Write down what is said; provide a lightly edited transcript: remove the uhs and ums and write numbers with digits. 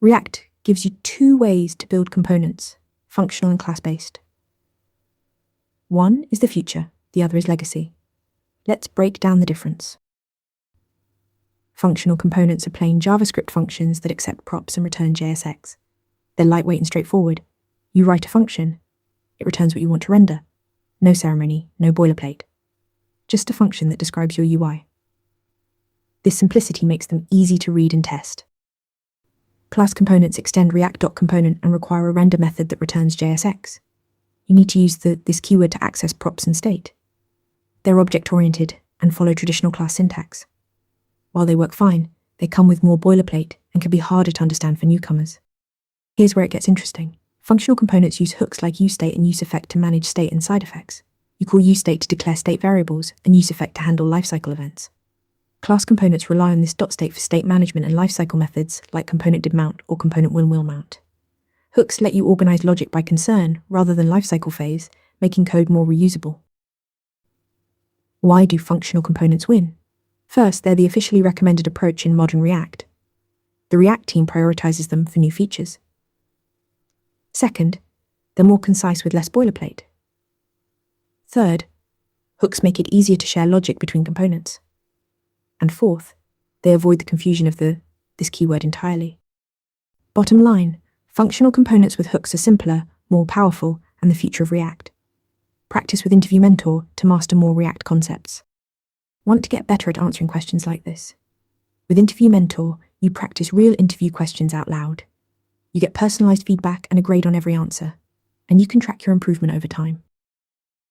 React gives you two ways to build components, functional and class-based. One is the future, the other is legacy. Let's break down the difference. Functional components are plain JavaScript functions that accept props and return JSX. They're lightweight and straightforward. You write a function, it returns what you want to render. No ceremony, no boilerplate. Just a function that describes your UI. This simplicity makes them easy to read and test. Class components extend React.component and require a render method that returns JSX. You need to use this keyword to access props and state. They're object-oriented and follow traditional class syntax. While they work fine, they come with more boilerplate and can be harder to understand for newcomers. Here's where it gets interesting. Functional components use hooks like useState and useEffect to manage state and side effects. You call useState to declare state variables and useEffect to handle lifecycle events. Class components rely on this .state for state management and lifecycle methods like component did mount or component will mount. Hooks let you organize logic by concern rather than lifecycle phase, making code more reusable. Why do functional components win? First, they're the officially recommended approach in modern React. The React team prioritizes them for new features. Second, they're more concise with less boilerplate. Third, hooks make it easier to share logic between components. And fourth, they avoid the confusion of this keyword entirely. Bottom line, functional components with hooks are simpler, more powerful, and the future of React. Practice with Interview Mentor to master more React concepts. Want to get better at answering questions like this? With Interview Mentor, you practice real interview questions out loud. You get personalized feedback and a grade on every answer, and you can track your improvement over time.